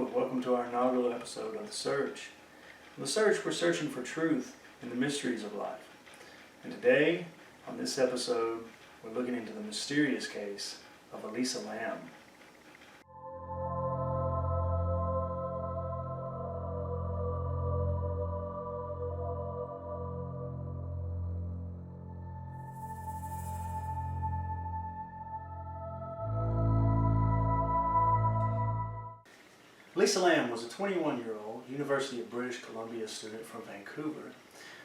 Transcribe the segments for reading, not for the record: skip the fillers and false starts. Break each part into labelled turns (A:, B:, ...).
A: Hello, welcome to our inaugural episode of The Search. On The Search, we're searching for truth in the mysteries of life. And today, on this episode, we're looking into the mysterious case of Elisa Lam. Elisa Lam was a 21-year-old University of British Columbia student from Vancouver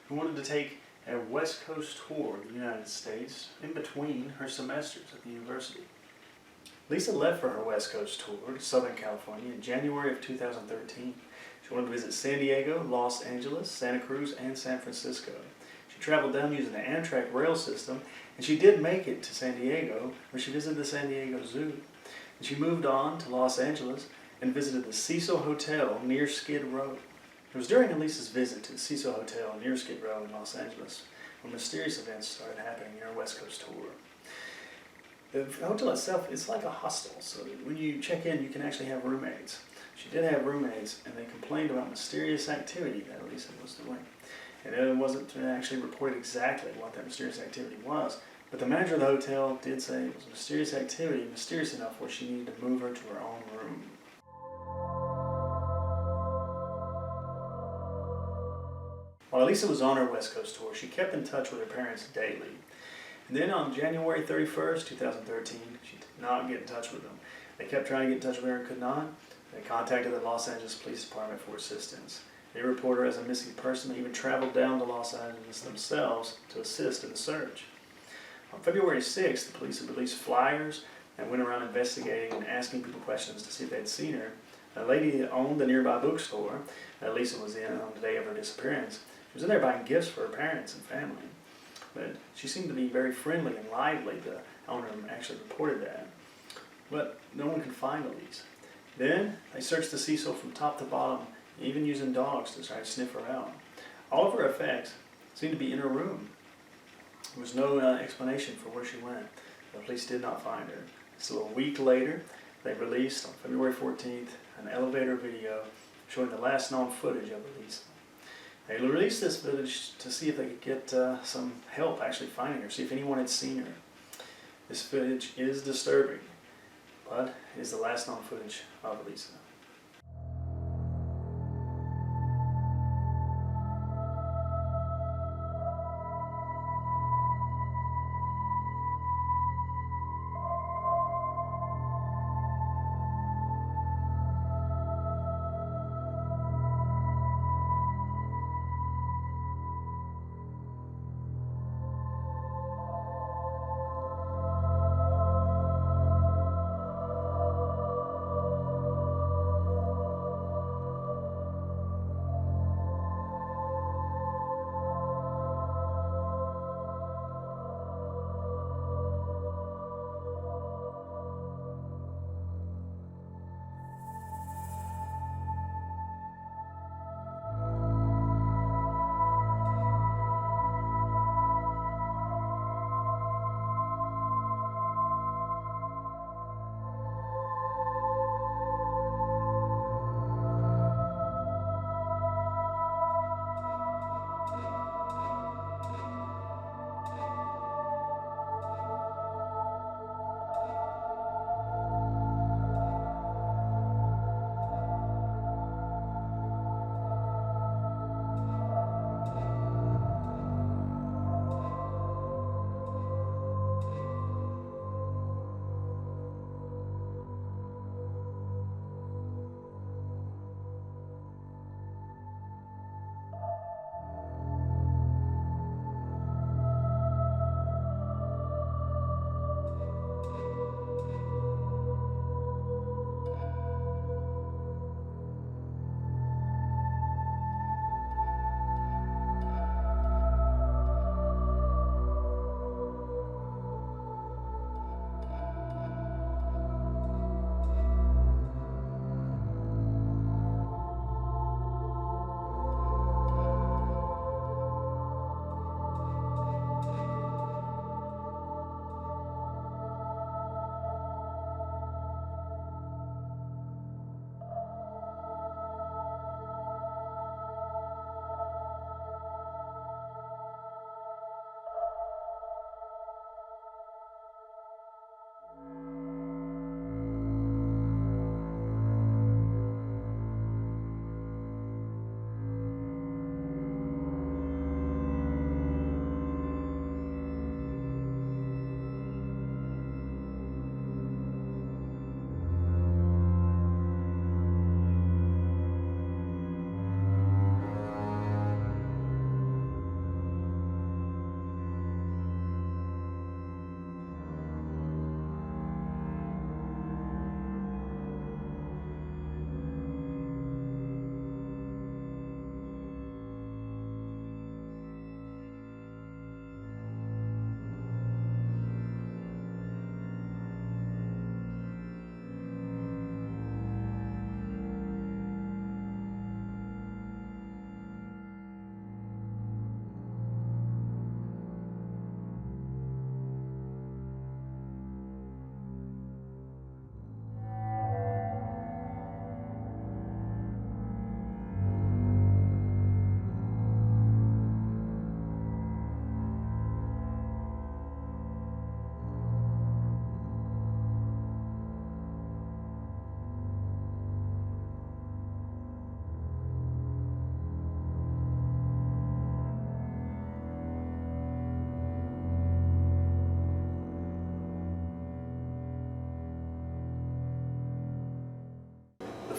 A: who wanted to take a West Coast tour of the United States in between her semesters at the university. Lisa left for her West Coast tour to Southern California in January of 2013. She wanted to visit San Diego, Los Angeles, Santa Cruz, and San Francisco. She traveled down using the Amtrak rail system, and she did make it to San Diego, where she visited the San Diego Zoo. And she moved on to Los Angeles and visited the Cecil Hotel near Skid Row. It was during Elisa's visit to the Cecil Hotel near Skid Row in Los Angeles when mysterious events started happening in her West Coast tour. The hotel itself is like a hostel, so when you check in, you can actually have roommates. She did have roommates, and they complained about mysterious activity that Elisa was doing. And it wasn't actually reported exactly what that mysterious activity was, but the manager of the hotel did say it was mysterious activity, mysterious enough where she needed to move her to her own room. While Elisa was on her West Coast tour, she kept in touch with her parents daily. And then on January 31st, 2013, she did not get in touch with them. They kept trying to get in touch with her and could not. They contacted the Los Angeles Police Department for assistance. They reported her as a missing person. They even traveled down to Los Angeles themselves to assist in the search. On February 6th, the police had released flyers and went around investigating and asking people questions to see if they'd seen her. A lady that owned the nearby bookstore that Elisa was in on the day of her disappearance, she was in there buying gifts for her parents and family. But she seemed to be very friendly and lively. The owner actually reported that. But no one could find Elisa. Then they searched the Cecil from top to bottom, even using dogs to try to sniff her out. All of her effects seemed to be in her room. There was no explanation for where she went. The police did not find her. So a week later, they released on February 14th an elevator video showing the last known footage of Elisa. They released this footage to see if they could get some help actually finding her, see if anyone had seen her. This footage is disturbing, but it is the last known footage of Elisa.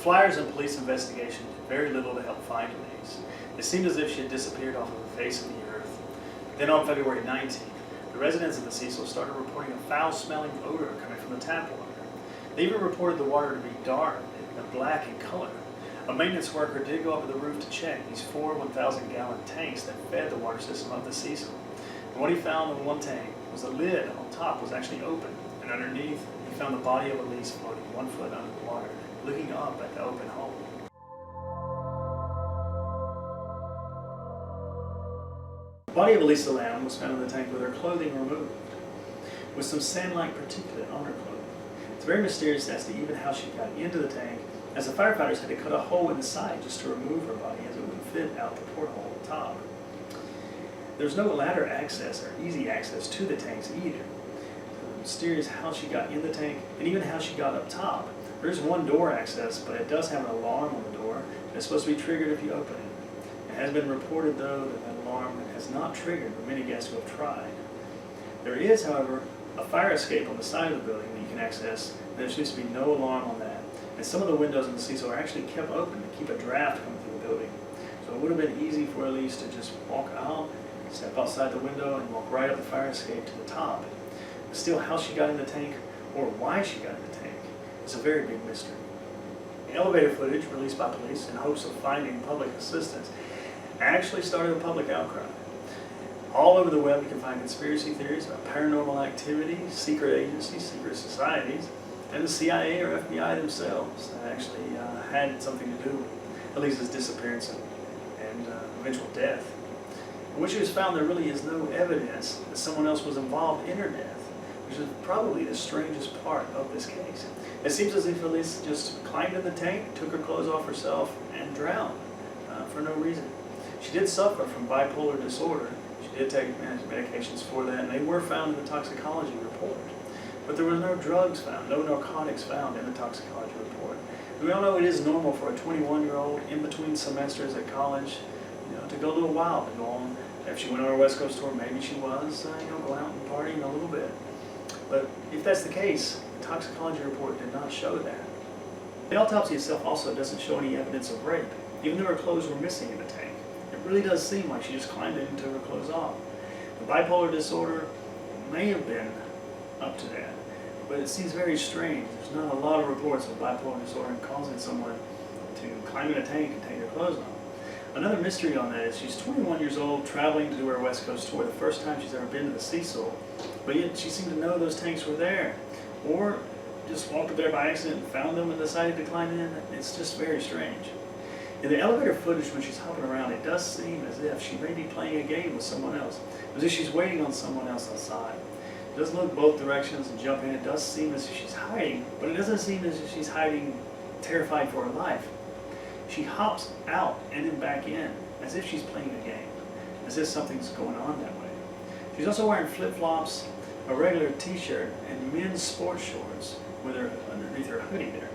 A: flyers and police investigation did very little to help find Elise. It seemed as if she had disappeared off of the face of the earth. Then on February 19th, the residents of the Cecil started reporting a foul-smelling odor coming from the tap water. They even reported the water to be dark and black in color. A maintenance worker did go up to the roof to check these 4 1,000-gallon tanks that fed the water system of the Cecil. And what he found in one tank was the lid on top was actually open, and underneath he found the body of Elise floating 1 foot under the water, looking up at the open hole. The body of Elisa Lam was found in the tank with her clothing removed, with some sand-like particulate on her clothing. It's very mysterious as to even how she got into the tank, as the firefighters had to cut a hole in the side just to remove her body as it wouldn't fit out the porthole at the top. There's no ladder access or easy access to the tanks either. It's mysterious how she got in the tank and even how she got up top. There's one door access, but it does have an alarm on the door, and it's supposed to be triggered if you open it. It has been reported, though, that the alarm has not triggered for many guests who have tried. There is, however, a fire escape on the side of the building that you can access, and there seems to be no alarm on that. And some of the windows in the Cecil are actually kept open to keep a draft coming through the building. So it would have been easy for Elise to just walk out, step outside the window, and walk right up the fire escape to the top. But still, how she got in the tank, or why she got in the tank, is a very big mystery. The elevator footage released by police in hopes of finding public assistance actually started a public outcry. All over the web you can find conspiracy theories about paranormal activity, secret agencies, secret societies, and the CIA or FBI themselves that actually had something to do with Elisa's disappearance and eventual death. When she was found, there really is no evidence that someone else was involved in her death, which is probably the strangest part of this case. It seems as if Elisa just climbed in the tank, took her clothes off herself, and drowned for no reason. She did suffer from bipolar disorder. She did take medications for that, and they were found in the toxicology report. But there were no drugs found, no narcotics found in the toxicology report. We all know it is normal for a 21-year-old in between semesters at college, to go a little wild and go on. If she went on her West Coast tour, maybe she was, going out and partying a little bit. But if that's the case, the toxicology report did not show that. The autopsy itself also doesn't show any evidence of rape, even though her clothes were missing in the tank. It really does seem like she just climbed in and took her clothes off. The bipolar disorder may have been up to that, but it seems very strange. There's not a lot of reports of bipolar disorder causing someone to climb in a tank and take their clothes off. Another mystery on that is she's 21 years old, traveling to do her West Coast tour, the first time she's ever been to the Cecil, but yet she seemed to know those tanks were there, or just walked up there by accident and found them and decided to climb in. It's just very strange. In the elevator footage when she's hopping around, it does seem as if she may be playing a game with someone else, as if she's waiting on someone else outside. It does look both directions and jump in. It does seem as if she's hiding, but it doesn't seem as if she's hiding terrified for her life. She hops out and then back in, as if she's playing a game, as if something's going on that way. She's also wearing flip-flops, a regular t-shirt, and men's sports shorts with her underneath her hoodie there.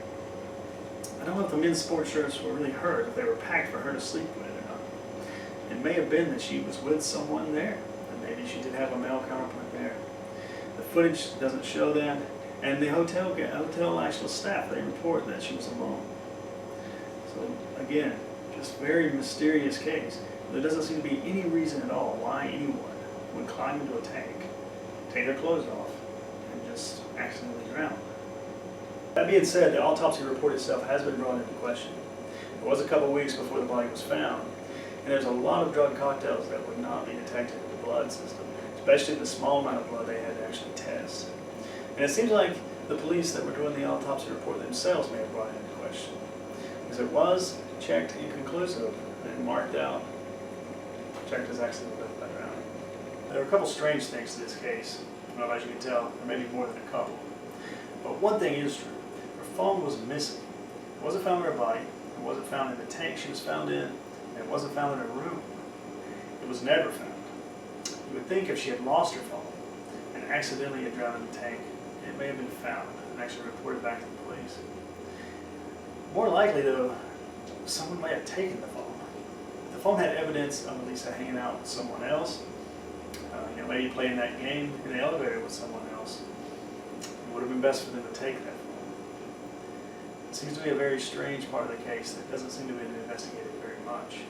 A: I don't know if the men's sports shirts were really hers, if they were packed for her to sleep with or not. It may have been that she was with someone there, and maybe she did have a male counterpart there. The footage doesn't show that, and the hotel actual staff, they report that she was alone. So again, just very mysterious case. There doesn't seem to be any reason at all why anyone would climb into a tank, take their clothes off, and just accidentally drown. That being said, the autopsy report itself has been brought into question. It was a couple of weeks before the body was found, and there's a lot of drug cocktails that would not be detected in the blood system, especially the small amount of blood they had to actually test. And it seems like the police that were doing the autopsy report themselves may have brought it into question, because it was checked inconclusive and marked out, checked as accidental death by drowning. There are a couple strange things to this case. I don't know, as you can tell, there may be more than a couple. But one thing is true. Her phone was missing. It wasn't found in her body. It wasn't found in the tank she was found in. And it wasn't found in her room. It was never found. You would think if she had lost her phone and accidentally had drowned in the tank, it may have been found and actually reported back to the police. More likely, though, someone might have taken the phone. If the phone had evidence of Elisa hanging out with someone else, maybe playing that game in the elevator with someone else, it would have been best for them to take that phone. It seems to be a very strange part of the case that doesn't seem to have been investigated very much.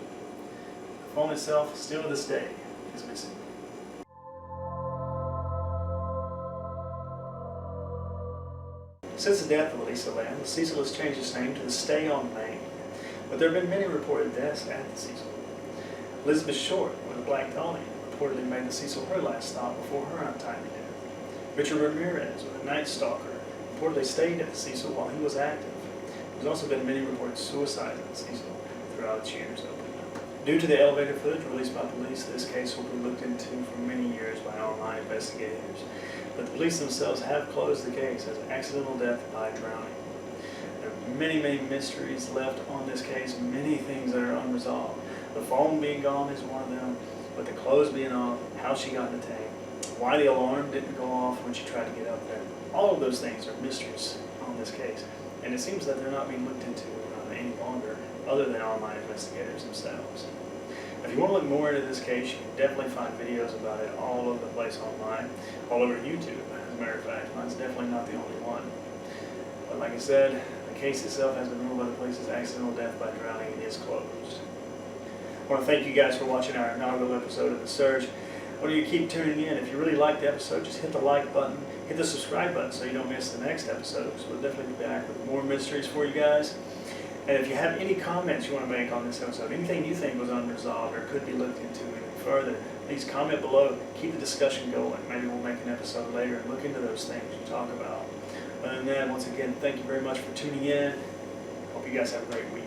A: The phone itself, still to this day, is missing. Since the death of Elisa Lam, the Cecil has changed its name to the Stay on Main, but there have been many reported deaths at the Cecil. Elizabeth Short, with a Black Tony, reportedly made the Cecil her last stop before her untimely death. Richard Ramirez, with a Night Stalker, reportedly stayed at the Cecil while he was active. There's also been many reported suicides at the Cecil throughout its years open. Due to the elevator footage released by police, this case will be looked into for many years by online investigators. But the police themselves have closed the case as accidental death by drowning. There are many mysteries left on this case, many things that are unresolved. The phone being gone is one of them, but the clothes being off, how she got in the tank, why the alarm didn't go off when she tried to get up there. All of those things are mysteries on this case, and it seems that they're not being looked into any longer, other than online investigators themselves. If you want to look more into this case, you can definitely find videos about it all over the place online, all over YouTube. As a matter of fact, mine's definitely not the only one. But like I said, the case itself has been ruled by the police as accidental death by drowning and is closed. I want to thank you guys for watching our inaugural episode of The Search. I want you to keep tuning in. If you really liked the episode, just hit the like button, hit the subscribe button so you don't miss the next episode. So we'll definitely be back with more mysteries for you guys. And if you have any comments you want to make on this episode, anything you think was unresolved or could be looked into any further, please comment below. Keep the discussion going. Maybe we'll make an episode later and look into those things you talk about. Other than that, once again, thank you very much for tuning in. Hope you guys have a great week.